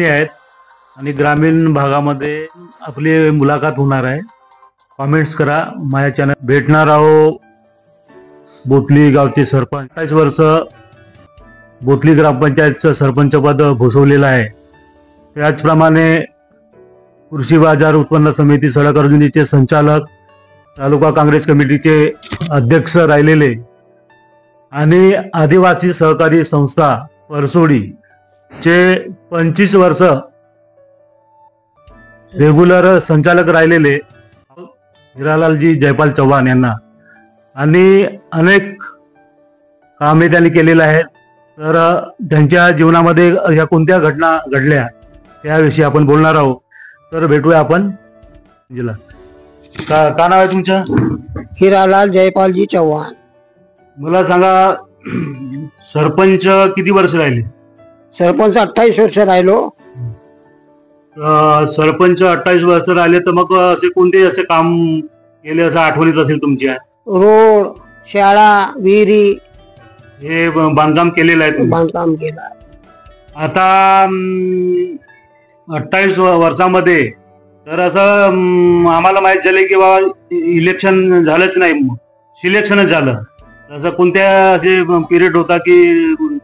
आहेत आणि ग्रामीण भागामध्ये आपली मुलाखत होणार आहे. कमेंट्स करा. माझ्या चॅनल भेटणार आहो. बोथली गावचे सरपंच 28 वर्ष बोथली ग्रामपंचायतचं सरपंच पद भूषवलेलं आहे. त्याचप्रमाणे कृषी बाजार उत्पन्न समिती सडक अर्जुनीचे संचालक, तालुका काँग्रेस कमिटीचे अध्यक्ष राहिलेले आणि आदिवासी सहकारी संस्था परसोडी चे 25 वर्ष रेग्युलर संचालक राहिलेले हिरालालजी जयपाल चव्हाण यांना आणि अनेक कामे त्यांनी केलेले आहेत. तर त्यांच्या जीवनामध्ये ह्या कोणत्या घटना घडल्या त्याविषयी आपण बोलणार आहोत. तर भेटूया आपण. जिला का नाव आहे तुमचं? हिरालाल जयपालजी चव्हाण. मला सांगा, सरपंच किती वर्ष राहिले? सरपंच 28 वर्ष राहिलो. सरपंच 28 वर्ष राहिले, तर मग असे कोणते असे काम केले असं आठवणीत असेल तुमच्या? रोड, शाळा, विहिरी हे बांधकाम केलेलं आहे तुम्ही? बांधकाम केलं. आता 28 वर्षामध्ये तर असं आम्हाला माहित झालं की बाबा इलेक्शन झालंच नाही, सिलेक्शनच झालं. असं कोणत्या असे पिरियड होता की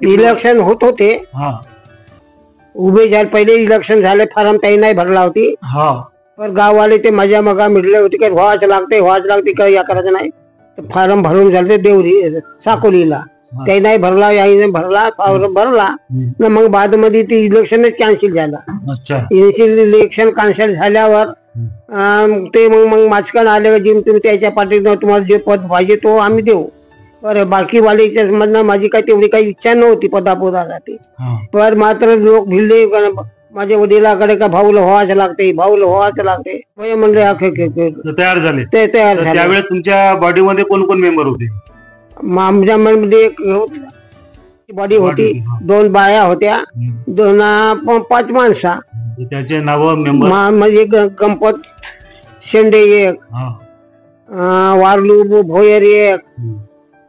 इलेक्शन होत होते? हा, उभे झाले. पहिले इलेक्शन झाले, फॉर्म काही नाही भरला होती. हा, पण गाववाले ते मजा मगा मिळले होते की व्हाच लागते काही या करायचं नाही. फॉर्म भरून झाले देवरी साकोलीला, काही नाही भरला, याही नाही भरला, फॉर्म भरला ना. मग बाद मध्ये ते इलेक्शनच कॅन्सल झालं. इलेक्शन कॅन्सल झाल्यावर ते मग माचकन आले की तुम्ही त्याच्या पाठीनं तुम्हाला जे पद पाहिजे तो आम्ही देऊ. बरं, बाकी वालेच्या मधनं माझी काही तेवढी काही इच्छा नव्हती पदासाठी. पर मात्र लोक भिडले माझ्या वडिलाकडे का भाऊला व्हायचं लागते, भाऊला व्हायचं लागते. म्हणले तयार झाले. ते तयार झाले. त्यावेळेस तुमच्या बॉडीमध्ये कोण कोण मेंबर होते? आमच्या मध्ये एक बॉडी होती, 2 बाया होत्या, 5 माणसा. त्याचे नाव मेंबर म्हणजे गणपत शेंडे एक, वारलू भोयर एक,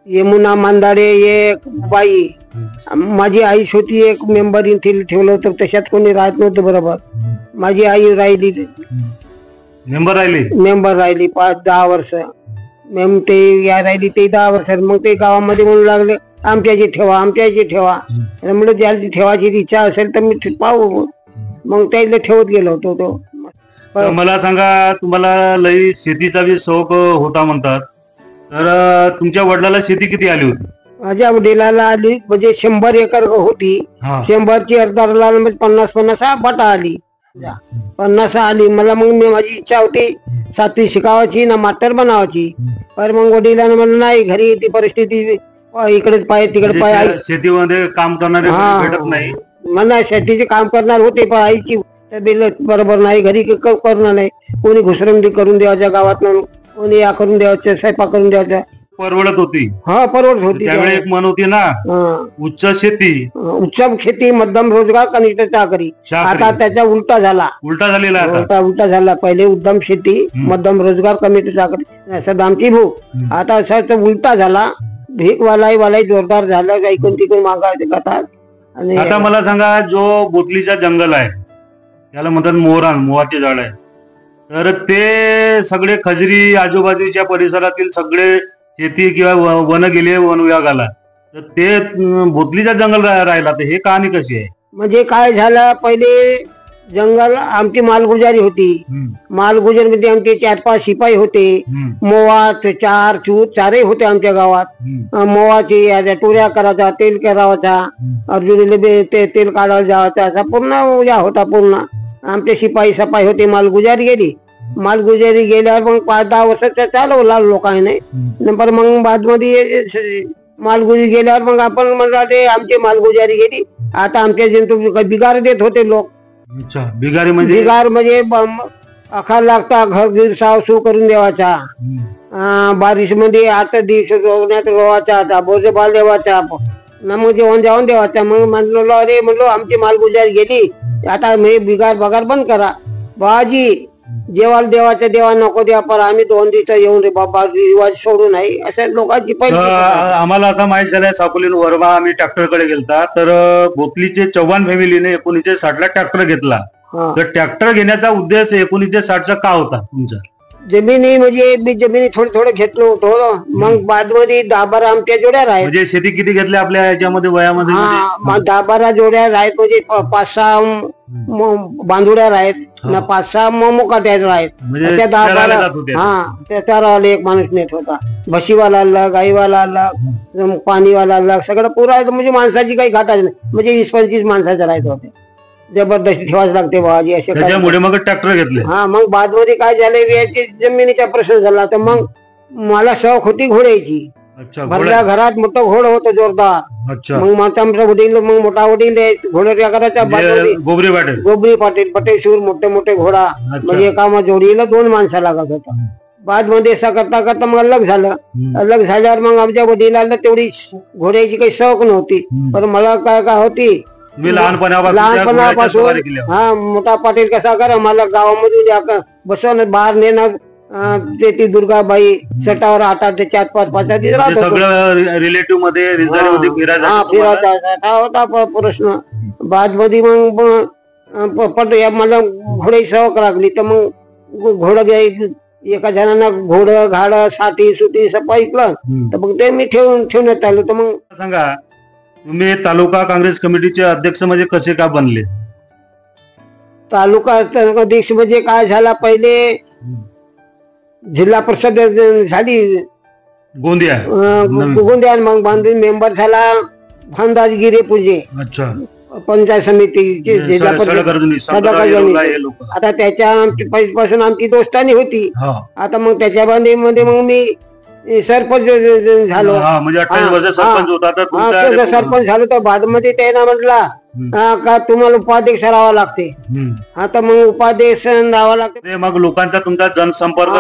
यमुना मांदाडे एक बाई. माझी आई होती एक मेंबर ठेवलं होतं, तशात कोणी राहत नव्हतं. बरोबर, माझी आई राहिली, मेंबर राहिली 5-10 वर्ष. ते या राहिली ते 10 वर्ष. मग ते गावामध्ये म्हणू लागले आमच्याची ठेवा. म्हणजे ज्याची ठेवायची इच्छा असेल तर मी पाहू. मग त्याला ठेवत गेलो होतो तो. मला सांगा, तुम्हाला लई शेतीचा बी शौक होता म्हणतात, तर तुमच्या वडिलाला शेती किती आली होती? माझ्या वडिलाला आली म्हणजे 100 एकर होती. 100ची अर्धाला 50 बटा आली, 50 आली. मला मग माझी इच्छा होती 7वी शिकावाची ना मास्टर बनावाची. पण मग वडिलांना म्हणलं नाही, घरी ती परिस्थिती इकडेच पाय तिकडे पाय, शेतीमध्ये काम करणारे भेटत नाही. मला शेतीचे काम करणार होते, पण आईची तब्येत बरोबर नाही, घरी करणार नाही. कोणी घुसरंडी करून द्यायच्या गावात, कोणी या करून द्यायचं, स्वयंपाक करून द्यायचा. परवडत होती. हा, परवडत होती. त्यावेळी एक म्हण होती ना, उच्च शेती मध्यम रोजगार कनिष्ठ चाकरी. आता त्याचा उलटा झाला. उलटा झाला. पहिले उत्तम शेती, मध्यम रोजगार, कनिष्ठ चाकरी, सदामची भूक. आता असा उलटा झाला. भीक वालाई जोरदार झाला. ऐकून तिकून मागायचे करतात. आणि आता मला सांगा, जो बोथलीचा जंगल आहे त्याला म्हणतात मोहाचे झाड आहे, तर ते सगळे खजरी आजूबाजूच्या परिसरातील सगळे शेती किंवा वन गेले वन विभागाला, तर ते बोथलीचा जंगल राहिला. तर हे कहाणी कशी आहे? म्हणजे काय झालं, पहिले जंगल आमची मालगुजारी होती. मालगुजारी मध्ये आमचे 4-5 शिपाई होते. मोवा 4 होते आमच्या गावात. मोवाची टोऱ्या करायचा, तेल करायचा, अर्जुनीला तेल काढायला जायचा, असा पूर्ण या होता. पूर्ण आमचे शिपाई सपाई होते. मालगुजारी गेल्यावर मग 5-10 वर्षाचा चालवला लोकांनी. नंतर मग बादमध्ये मालगुजारी गेल्यावर मग आपण म्हणलं आमची मालगुजारी गेली. आता आमच्या जंतू बिगार देत होते लोक. बिगार म्हणजे अखा लागता, घर साफ सू करून देवाचा. बारिश मध्ये 8 दिवस रोवाचा आता, बोजबाल देवाचा ना. मग जेवण देवाचा. मग म्हणलो आमची मालगुजारी गेली, आता मी बिगार बंद करा. बाजी जेवायला देवाच्या देवा नको द्या पण आम्ही 2 दिवस येऊन रे बाबा रिवाज सोडू नाही अशा लोकांची पहिली आम्हाला असं माहित झालंय साकोलीन वरवा आम्ही ट्रॅक्टरकडे गेलता तर भोसलीचे चव्हाण फॅमिलीने 1960 ला ट्रॅक्टर घेतला. तर ट्रॅक्टर घेण्याचा उद्देश 1960चा का होता तुमचा? जमिनी म्हणजे मी जमिनी थोडे घेतलो होतो मग बादमध्ये 10-12 आमच्या जोड्या राहत. म्हणजे शेती किती घेतली आपल्या याच्यामध्ये वयामध्ये? 10-12 जोड्या राहत म्हणजे 5-6 बांधुड्या राहत ना 5-6 मोकाट्या राहत. अशा 10-12 त्याला एक माणूस नेत होता. म्हशीवाला आला, गाईवाला आला, पाणीवाला आला, सगळं पुरा म्हणजे माणसाची काही घाटाच नाही. म्हणजे 20-25 माणसाचं राहत होते. जबरदस्ती ठेवाच लागते बाबाजी असे. त्याच्यामुळे मग ट्रॅक्टर घेतले. मग बादमध्ये काय झाले जमिनीचा प्रश्न झाला तर मग मला शौक होती घोड्याची. भरल्या घरात मोठं घोड होतं जोरदार. मग मोठा वडील मग मोठा वडील घोड्या करायचा गोबरी पाटील पटेशूर मोठे घोडा म्हणजे एका जोडीला 2 माणसं लागत होता. बादमध्ये असं करता करता मग अलग झालं. अलग झाल्यावर मग आमच्या वडिलांना तेवढी घोड्याची काही शौक नव्हती पण मला काय होती लहानपणापासून मोठा पाटील कसा करा मला गावामधून बसवून बाहेर नेणार ती दुर्गाबाई सटावर 8-8 ते 4-5 रिलेटिव्ह मध्ये होता प्रश्न. बादमध्ये मग मला घोड्याची सवक लागली तर मग घोडं घ्यायची. एका जणांना घोड घाड साठी सुटी सप ऐकलं तर मग ते मी ठेवण्यात आलो. तर मग सांगा तुम्ही तालुका काँग्रेस कमिटीचे अध्यक्ष म्हणजे कसे का बनले? तालुका अध्यक्ष म्हणजे काय झाला पहिले जिल्हा परिषद झाली गोंदिया मग बांधून मेंबर झाला भानदास गिरे पूजे पंचायत समितीची जिल्हा परिषद. आता त्याच्या पासून आमची दोस्तानी होती. आता मग त्याच्यामध्ये मग मी सरपंच झालो. सरपंच झालो तर बादमध्ये त्यानं म्हटला का तुम्हाला उपाध्यक्ष राहावं लागते. आता मग उपाध्यक्ष राहावं लागते. मग लोकांचा तुमचा जनसंपर्क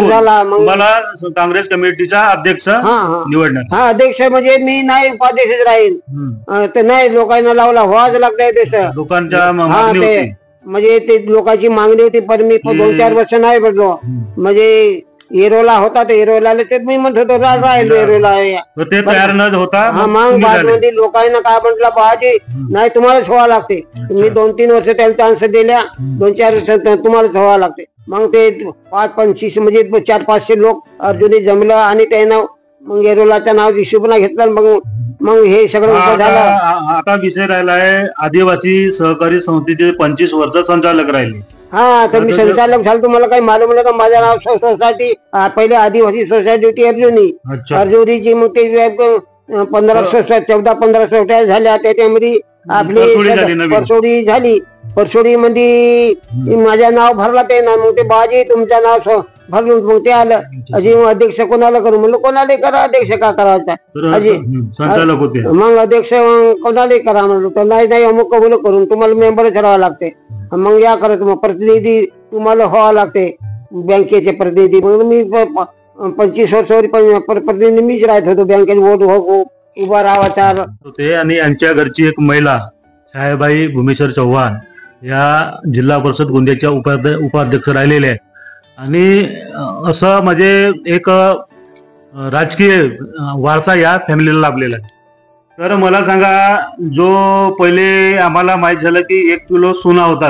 झाला मग मला काँग्रेस कमिटीचा अध्यक्ष निवडणार. अध्यक्ष म्हणजे मी नाही उपाध्यक्ष राहील तर नाही लोकांना लावला व्हावंच लागतं अध्यक्ष. लोकांच्या म्हणजे ते लोकांची मागणी होती पण मी 2-4 वर्ष नाही पडलो. म्हणजे एरोला होता तर एरोला ते मी म्हणत होतो राहिलो एरोला ते तयार न होता. मग बादमध्ये लोकांना काय म्हटलं बाजी नाही तुम्हालाच व्हावं लागते. तुम्ही 2-3 वर्ष त्याला चान्स दिल्या 2-4 वर्ष तुम्हालाच व्हावं लागते. मग ते 5-25 म्हणजे 400-500 लोक अर्जुनी जमलं आणि त्यानं मग एरोलाचं नाव हिशोबला घेतलं. मग हे सगळं झालं. आता विषय राहिलाय आदिवासी सहकारी संस्थेचे 25 वर्ष संचालक राहिले. तर मी संचालक झालो. तुम्हाला काही मालूम नाही का माझं नाव सोसायटी पहिले आदिवासी सोसायटी होती अर्जुनीची. मग ते 14-15 सोसायट्या झाल्या. त्याच्यामध्ये आपली परसोडी झाली. परसोडी मध्ये माझं नाव भरला ते ना मग ते बाजी तुमचं नाव भरून मग ते आलं. अजून अध्यक्ष कोणाला करू म्हणलं कोणाला करा अध्यक्ष का करायचा मग अध्यक्ष कोणाला करा म्हणलो तर नाही अमुक कबूल करून तुम्हाला मेंबर ठरवावं लागते. मग या करत मग प्रतिनिधी तुम्हाला व्हावं लागते बँकेचे प्रतिनिधी. मग मी 25 वर्षावर प्रतिनिधी मीच राहत होतो. बँकेचे वोट उभा राहायचा होते. आणि यांच्या घरची एक महिला छायाबाई भूमेश्वर चव्हाण या जिल्हा परिषद गोंदियाच्या उपाध्यक्ष राहिलेले आहेत. आणि असं म्हणजे एक राजकीय वारसा या फॅमिलीला लाभलेला आहे. तर मला सांगा जो पहिले आम्हाला माहित झालं की 1 किलो सोना होता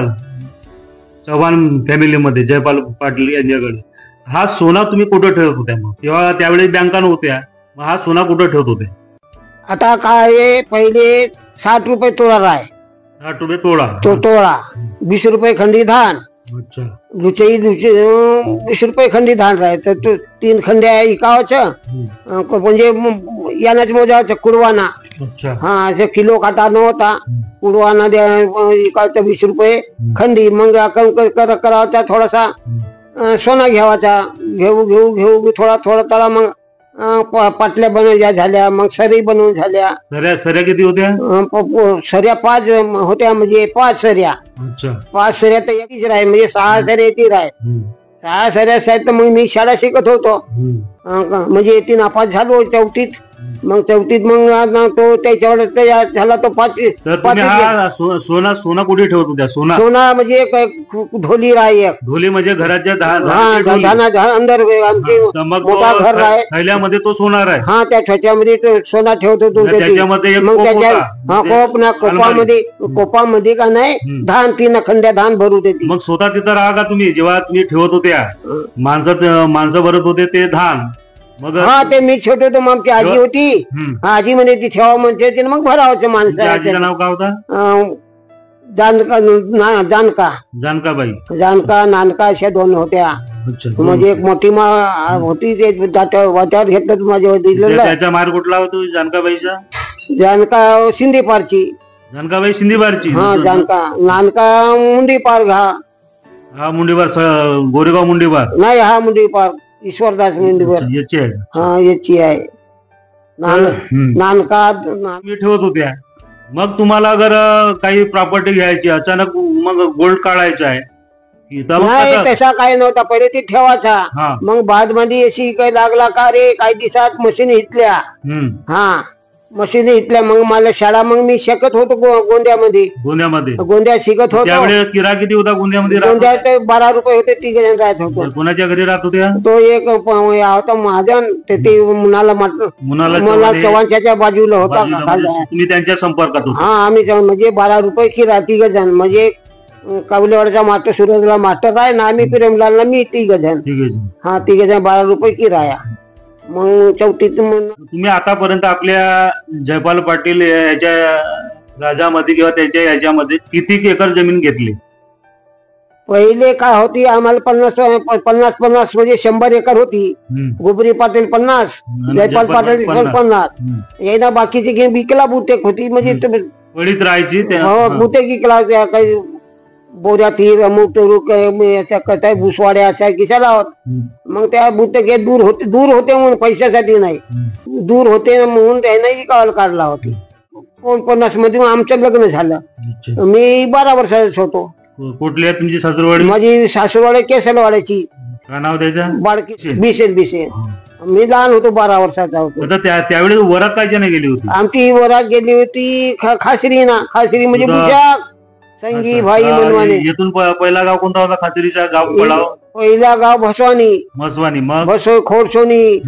चव्हाण फॅमिलीमध्ये जयपाल पाटील यांच्याकडे. हा सोना तुम्ही कुठं ठेवत होत्या? मग तेव्हा त्यावेळी बँका नव्हत्या. मग हा सोना कुठं ठेवत होते? आता काय पहिले 60 रुपये तोळा राय. 60 रुपये तोळा. तोळा 20 रुपये खंडी धान. 20 रुपये खंडी धान राहायचं. 3 खंड्या इकावाचं म्हणजे यानाच मोजायचं कुडवाना. असं किलो काटा नव्हता कुडवाना इकायचं 20 रुपये खंडी. मग करायचा थोडासा सोना घ्यावाचा. घेऊ थोडा तळा. मग पाटल्या बनवल्या झाल्या. मग सरी बनवून झाल्या. सऱ्या किती होत्या? सऱ्या 5 होत्या. म्हणजे 5 सऱ्या. 5 सऱ्या तर एकच राही म्हणजे 6 सऱ्या येतील राय. 6 सऱ्या साहेब तर मग मी शाळा शिकत होतो. म्हणजे 3 नापास झालो 4थीत. मग चौथीत मग आता तो त्याच्यावर झाला तो तर तुम्ही हा सोना कुठे ठेवत होत्या? सोना म्हणजे एक ढोली राय एक ढोली म्हणजे घराच्या अंदर आमचे मोठा घर आहे, थैल्यामध्ये तो सोनार आहे. हा त्या ठेच्यामध्ये सोना ठेवत होतो. त्याच्यामध्ये मग त्याच्या कोपामध्ये का नाही धान 3 खंड्या धान भरू देते. मग स्वतः तिथं राहा का तुम्ही? जेव्हा तुम्ही ठेवत होत्या माणसं भरत होते ते धान, मग हा ते मी छोटे होतो, मग आमची आजी होती, आजी म्हणे ती ठेवा म्हणते, मग भरावचं माणसं. आजीचं नाव काय होता? जानकाबाई. जानका नानका अशा 2 होत्या. म्हणजे एक मोठी होती ते वाट्यावर घेतलं माझ्या त्याचा मार कुठला होतो जानकाबाईचा? जानका शिंदेपारची. जानकाबाई शिंदेपारची. हा जानका. नानका मुंडीपार. हा मुंडीपार, गोरेगाव मुंडीपार नाही, हा मुंडीपार ईश्वरदास मुंडीपार याची आहे. हा याची आहे. नानका ठेवत होत्या. मग तुम्हाला अगर काही प्रॉपर्टी घ्यायची अचानक, मग गोल्ड काढायचं आहे, नाही तसा काही नव्हता. पहिले ती ठेवायचा, मग बाद मध्ये अशी काही लागला का रे काही दिवसात मशीन हिटल्या. हा मशीन हिटल्या. मग मला शाळा मग मी शिकत होतो गोंद्यामध्ये शिकत होतो. त्यावेळेस किराया किती होता गोंद्यामध्ये? गोंद्यात 12 रुपये होते. 3 जण राहत होतो. कोणाच्या घरी राहत होत्या? तो एक होता महाजन, ते मुनाला चव्हाणच्या बाजूला होता. तुम्ही त्यांच्या संपर्कात होता? हा आम्ही म्हणजे 12 रुपये किराया 3 जण. म्हणजे कावलेवाडचा मास्टर सुरजला मास्टर आहे ना, आम्ही प्रेमलालला मी 3 जण. हा 3 जण 12 रुपये किराया. मग चौथीत तुम्ही आतापर्यंत आपल्या जयपाल पाटील याच्या राजामध्ये किंवा त्याच्या याच्यामध्ये किती एकर जमीन घेतली? पहिले काय होती आम्हाला 50 म्हणजे 100 एकर होती. गोबरी पाटील 50, जयपाल पाटील 50. यायला बाकीची विकला बुटेक होती, म्हणजे वळीत राहायची. बुटेक विकला. काही बोऱ्या तीर अमुक कटाय भुसवाड्या अशा किशाला होत. मग त्या बुटेक दूर होते म्हणून पैशासाठी नाही, दूर होते म्हणून त्याने कॉल काढला होता. 49 मध्ये आमचं लग्न झालं. मी 12 वर्षाचा होतो. कुठली तुमची सासूरवाडी? माझी सासूरवाडी केसलवाड्याची. काय नाव त्याचं? बाळकी बिसे. मी लहान होतो, 12 वर्षाचा होतो. त्यावेळेस वरात काय नाही गेली होती? आमची वरात गेली होती खासरी म्हणजे भुजाक संगी भाई मनवाने. येथून पहिला गाव कोणता होता खासरीचा? गाव पहिला गाव मसवानी. मग खोडसोनी.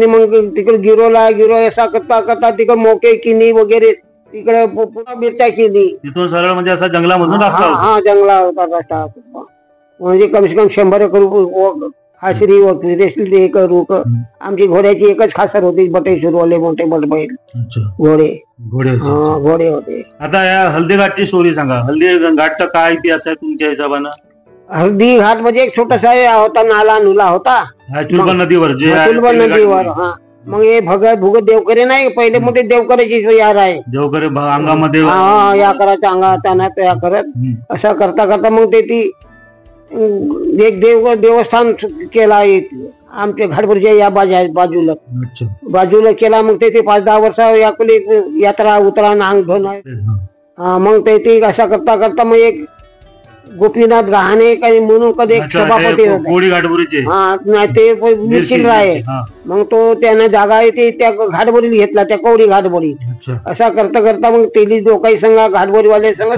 मग तिकडे गिरो असा करता तिकडे मोके किनी वगैरे तिकडे पुन्हा मिरच्या केली. तिथून सरळ म्हणजे असा जंगलामधून रस्ता? हा जंगला होता रस्ता. म्हणजे कम से कम 100 एकर खासरी रेसली एक रुक. आमची घोड्याची एकच खासर होती, बटे सुरवाले मोठे बैल घोडे होते. आता या हल्दी घाटची स्टोरी सांगा. हल्दी घाट काय इतिहास आहे तुमच्या हिशोबानं? हल्दी घाट म्हणजे एक छोटासा होता, नाला नुला होता चुलबन नदीवर. हा मग हे भगत देवकरे नाही, पहिले मोठे देवकऱ्याची यार आहे. देवकरे अंगामध्ये या करायचं अंगा त्यांना त्या करत असं करता मग ते ती एक देवस्थान केला आमच्या घाटभरच्या या बाजूला केला. मग ते 5-10 वर्ष याकुली यात्रा उतरा नांग धोन. मग ते असा करता मग एक गोपीनाथ गहाणे काही म्हणून कधी एक सभापती होता. हा नाही ते मिरचिल राय. मग तो त्यानं जागा येते त्या घाटभरीला घेतला, त्या कवडी घाटभरी. असा करता मग तेली लोकांनी संघ घाटभरीवाले संघ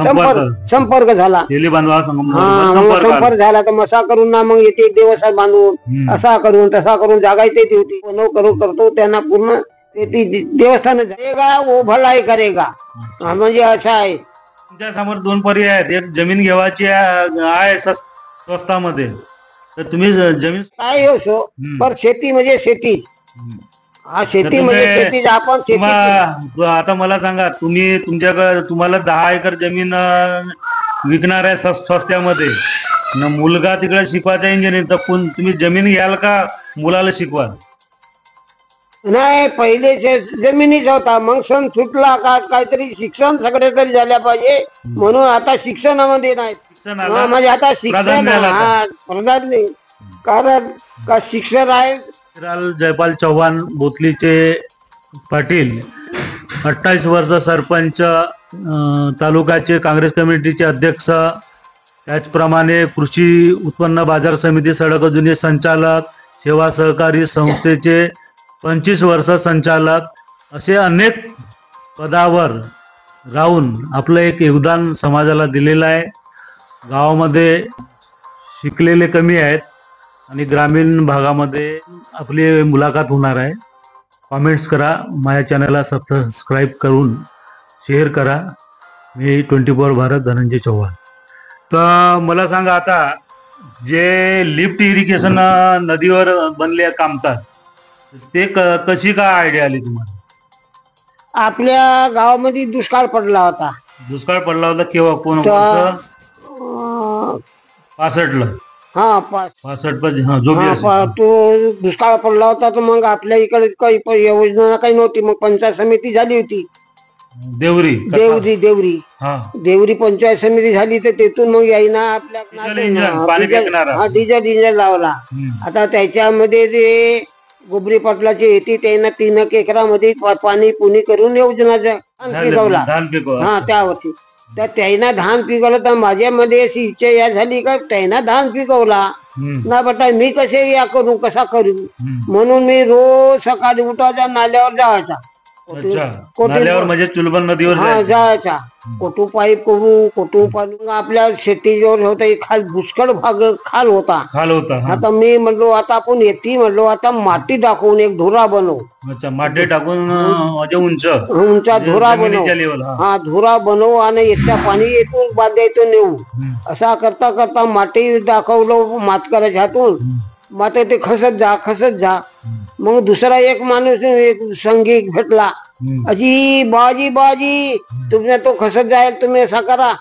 संपर्क झाला. संपर्क झाला तर मसा करून ना मग येते देवस्थान बांधून असा करून तसा करून जागा येते होती. करतो त्यांना पूर्ण देवस्थान जाएगा वो भलाई करेगा. म्हणजे असं आहे. तुमच्या समोर 2 पर्याय आहेत. एक जमीन घेवायची आहे स्वस्तामध्ये, तर तुम्ही जमीन काय हो पर शेती म्हणजे शेती. हा शेती म्हणजे शेती. आपण शेती. आता मला सांगा, तुम्हाला 10 एकर जमीन विकणार आहे स्वस्त्यामध्ये, मुलगा तिकडे शिकवायचा इंजिनियर, तर तुम्ही जमीन घ्याल का मुलाला शिकवाल? नाही पहिले जमिनीच होता, मग सण सुटला का काहीतरी शिक्षण सगळे तरी झाल्या पाहिजे म्हणून आता शिक्षणामध्ये नाही. म्हणजे आता शिक्षण प्रधान नाही, कारण का शिक्षण आहे. जयपाल चव्हाण बोथलीचे पाटील 28 वर्ष सरपंच, तालुक्याचे काँग्रेस कमिटीचे अध्यक्ष, त्याचप्रमाणे कृषी उत्पन्न बाजार समिती सडक जुने संचालक, सेवा सहकारी संस्थेचे 25 वर्ष संचालक असे अनेक पदावर राहून आपलं एक योगदान समाजाला दिलेलं आहे. गावामध्ये शिकलेले कमी आहेत आणि ग्रामीण भागामध्ये आपली मुलाखत होणार आहे. कॉमेंट्स करा, माझ्या चॅनलला सबस्क्राईब करून शेअर करा. मी 24 भारत धनंजय चव्हाण. तर मला सांगा, आता जे लिफ्ट इरिगेशन नदीवर बनले कामतात ते कशी काय आयडिया आली तुम्हाला? आपल्या गावामध्ये दुष्काळ पडला होता. दुष्काळ पडला होता केव्हा? कोण वर्ष? 65ला. हा 65 जोगी असेल. तो दुष्काळ पडला होता. तर मग आपल्या इकडे काही योजना काही नव्हती. मग पंचायत समिती झाली होती. देवरी देवरी पंचायत समिती झाली. तर तिथून मग यायना आपल्या डिझेल इंजन लावला. आता त्याच्यामध्ये जे गोबरी पाटलाची येते त्यांना 3 एकरामध्ये पाणी पुणी करून योजना धान पिकवला. हा त्या वर्षी तर त्यांना धान पिकवलं. तर माझ्यामध्ये अशी इच्छा या झाली का त्यांना धान पिकवला ना बेटा, मी कसे या करू, कसा करू. म्हणून मी रोज सकाळी उठायचा, नाल्यावर जायचा. म्हणजे चुलबन नदीवर जायचा. कोटू पाईप करू, कोटू पाणी आपल्या शेतीवर होता. खाल पुष्कळ भाग खाल होता. आता मी म्हणलो आता आपण येते म्हणलो आता माती टाकून एक धुरा बनवू. माती टाकून उंचा धुरा बनवू. हा धुरा बनवू आणि एकटा पाणी येथून बांधायचं नेऊ. असा करता करता माती दाखवलं मातकऱ्याच्या हातून. मात्र ते खसत जा. मग दुसरा एक माणूस एक संगीत भेटला. अजी बाजी तुमच्या तो खसत जाईल, तुम्ही असा करा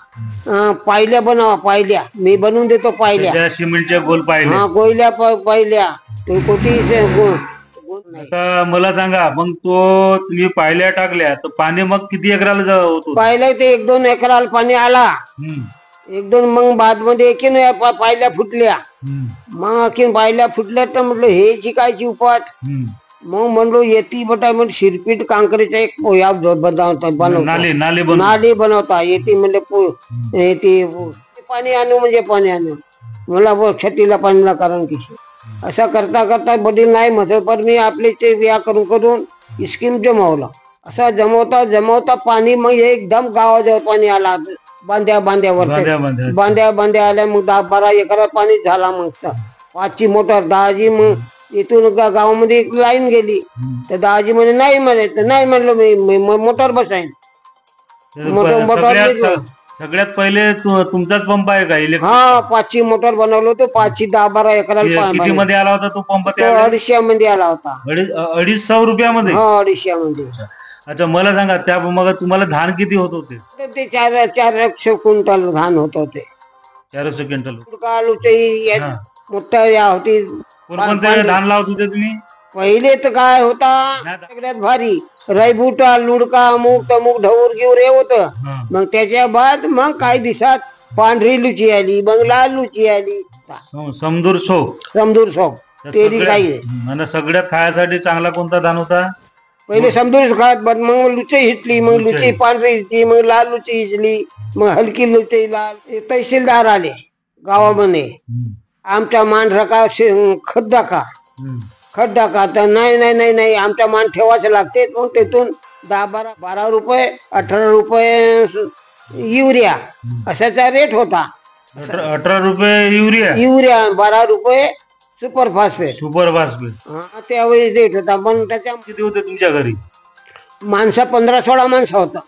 पायल्या बनवा. पायल्या मी बनवून देतो. पायल्या सिमेंटच्या गोल पायल्या. हा गोयल्या पायल्या. कोटी मला सांगा, मग तो तुम्ही पायल्या टाकल्या तर पाणी मग किती एकराला होतो? पायल्या ते 1-2 एकराला पाणी आला. 1-2 मग बाद मध्ये एकीन पायल्या फुटल्या. मग आणखीन पायल्या फुटल्या. तर म्हटलं हे शिकायची उपाट. मग म्हणलो येते बटा म्हणून शिरपीट कांकरीचा एक पोया नाली बनवता येते. म्हणले पाणी आणू म्हणजे पाणी आणू. मला शेतीला पाणीला कारण किती. असं करता करता वडील नाही म्हणत, पण मी आपले ते व्या करून स्कीम जमवला. असं जमवता पाणी मग एकदम गावाजवळ पाणी आला. बांध्या आल्या. मग 10-12 एकरात पाणी झाला. मग 5ची मोटर 10जी. मग इथून गावामध्ये एक लाईन गेली. तर 10जी म्हणे नाही म्हणे. तर नाही म्हणलं मी मोटर बसाईन. मोटर सगळ्यात पहिले तुमचाच पंप आहे का? हा 5ची मोटर बनवलं होतं. 5ची 10-12 एकराला किती मध्ये आला होता तो पंप? 250 मध्ये आला होता. 250 रुपयामध्ये? हा 250 मध्ये. अच्छा, मला सांगा त्या मग तुम्हाला धान किती होत होते? ते 400 क्विंटल धान होत होते. 400 क्विंटल. मोठा या होती. कोणते धान लावत होते तुम्ही? पहिले तर काय होता सगळ्यात भारी रैबुटा, लुडका, मूग ढवूर घेऊन हे होत. मग त्याच्या बाद मग काही दिवसात पांढरी लुची आली, मग लाल लुची आली. समदूर शोक तेरी काही. सगळ्यात खायसाठी चांगला कोणता धान होता? पहिले समदूर खात, मग लुची हिटली, मग लुची पांढरी हिटली, मग लाल लुची हिटली, मग हलकी लुची लाल. तहसीलदार आले गावामध्ये. आमचा मान रका खड्डा का. तर नाही आमचा मान ठेवायचं लागते. मग तिथून 10-12 रुपये 18 रुपये युरिया असाचा रेट होता. 18 रुपये युरिया 12 रुपये सुपर फॉस्फेट. त्यावेळेस रेट होता. पण त्याच्या किती होते तुमच्या घरी माणसं? 15-16 माणसं होता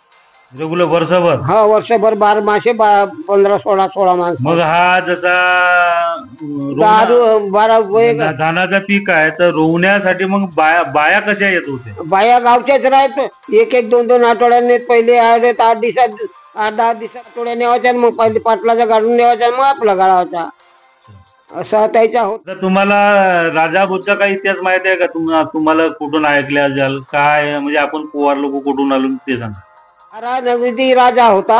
रेग्युलर वर्षभर. हा वर्षभर 12 मासे 15-16 माणसं. मग हा जसा 12 रुपये धानाचा पीक आहे तर रोवण्यासाठी मग बाया कशा येत होत्या? बाया गावच्याच राहत. 1-2 आठवड्याने पहिले 8 दिवसात 8-10 दिवसात आठवड्या नेवायच्या. मग पहिले पाटलाचा गाडून नेवायचा, मग आपला गाळावाचा. असा त्याचा होता. तुम्हाला राजाभाऊचा काही इतिहास माहिती आहे का? तुम्हाला कुठून ऐकल्या जाल काय? म्हणजे आपण पोवार लोक कुठून आलो ते सांगा. नगदी राजा होता.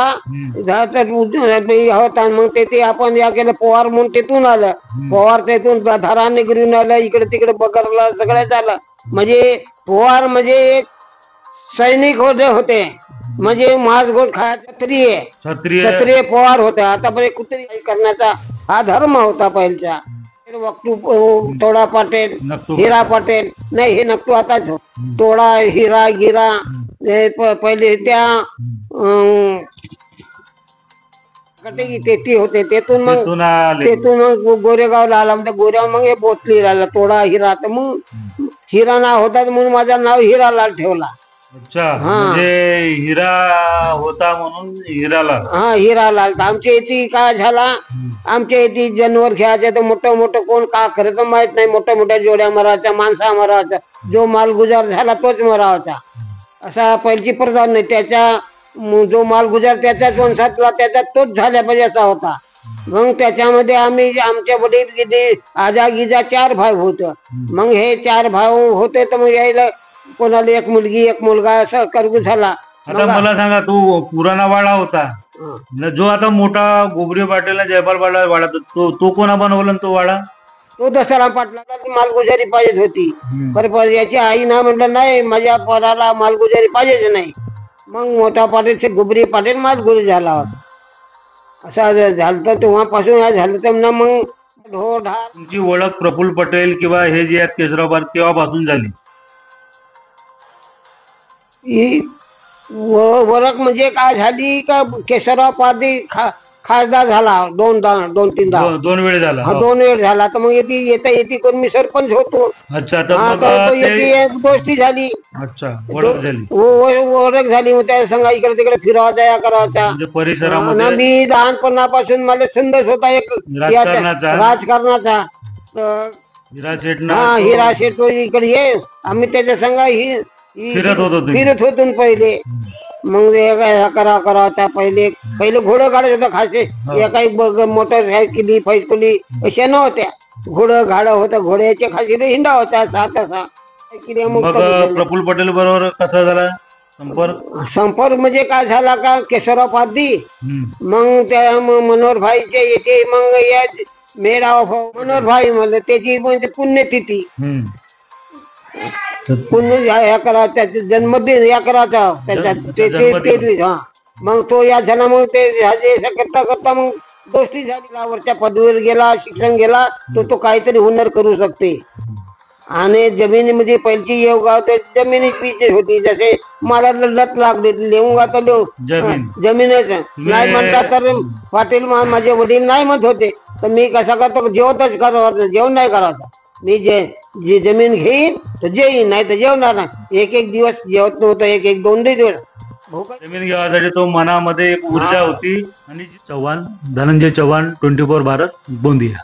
होता मग ते आपण या केलं पोवार म्हणून तिथून आलं. पोवार तिथून धराने गिरून आलं. इकडे तिकडे बगरला सगळ्यात आलं. म्हणजे पोवार म्हणजे एक सैनिक होते. म्हणजे मांस गोट खायचा क्षत्रिय पोवार होता. आता पण कुत्री करण्याचा हा धर्म होता पहिलचा. वक्तू तोडा पाटेल, नक्तू हिरा पाटेल, नाही हे नक्तू आता तोडा हिरा गिरा हे पहिले त्या तेती होते. तेथून तिथून आले. मग गोरेगावला आला. म्हणजे गोरेगाव मग हे बोतली आला तोडा हिरा. तर मग हिरा नाव होता म्हणून माझं नाव हिरालाल ठेवला. अच्छा, म्हणजे हिरा होता म्हणून हिरालाल. हा हिरालाल. तर आमच्या इथे काय झाला, आमच्या इथे जनावर खेळायचे तर मोठं मोठं कोण का खरं तर माहित नाही. मोठ्या मोठ्या जोड्या मरायच्या, माणसा मरायचा, जो मालगुजार झाला तोच मरावाचा असा पहिली प्रथा नाही. त्याच्या जो मालगुजार त्याच्याच वंशातला त्याच्यात तोच झाल्या पाहिजे असा होता. मग त्याच्यामध्ये आम्ही आमच्या वडील किती आजा गिजा 4 भाऊ होत. मग हे 4 भाऊ होते तर मग यायला कोणाला एक मुलगी एक मुलगा असं करगू झाला. आता मला सांगा, तू पुराणा वाडा होता न जो आता मोठा गोबरे पाटील जयपाल वाडा तो कोणा बनवला तो वाडा? तो दसरा पाटलाला मालगुजारी पाहिजे होती. पर याची आई ना म्हटलं नाही माझ्या पोराला मालगुजारी पाहिजेच नाही. मग मोठा पाटील गोबरी पाटील मालगुजारी झाला होता. असं झालं तर तेव्हापासून झालं तर ना मग ढोर ढाल. तुमची ओळख प्रफुल्ल पटेल किंवा हे जे आहेत केशवराव पाटील तेव्हापासून झाली? ही ओळख म्हणजे काय झाली का केशवराव पाटील खासदार झाला 2-3दा. 2 वेळ झाला. हा 2 वेळ झाला. तर मग येते कोण मी सरपंच होतो. अच्छा, दोस्ती झाली. अच्छा, ओळख झाली. ओळख झाली. मग त्या संघ इकडे तिकडे फिरावा जाया करायचा. म्हणजे परिसरामध्ये मी लहानपणापासून मला संदेश होता एक राजकारणाचा. हिरा शेठ इकडे ये. आम्ही त्याच्या संघ फिरत होतो पहिले. मग करायचा. पहिले घोडं काढत होतं खासे. काही मोटरसायकली फैसकली अशा नव्हत्या. घोडं गाडं होतं. घोड्याच्या खाशी हिंडा होता 6 मग प्रफुल्ल पटेल बरोबर कसा झाला संपर्क म्हणजे काय झाला का केशवराव पाटील मग त्या मनोहर भाईच्या येते. मग या मेळावा मनोहर भाई म्हणलं त्याची म्हणजे पुण्यतिथी पुण्य या करा. त्याचा जन्मदिन या करायचा त्याच्यात. हा मग तो या झाला. मग ते करता करता मग दोस्ती झाली. वरच्या पदवीवर गेला, शिक्षण गेला तो काहीतरी हुनर करू शकते. आणि जमिनीमध्ये पहिली येऊगा तर जमिनी पिचे होती. जसे मला लत लागली लिहून तर लिहू जमीनच नाही म्हणतात. तर पाटील माझे वडील नाही म्हणत होते. तर मी कसा करतो जेवतच करावं. जेवण नाही करायचं. मी जी जमीन घेईन तर जेईन नाही तर जेवणार नाही. एक दिवस जेवत नव्हतं. 1-2 दिवस जमीन घेण्यासाठी तो मनामध्ये एक ऊर्जा होती. आणि धनंजय चव्हाण 24 भारत गोंदिया.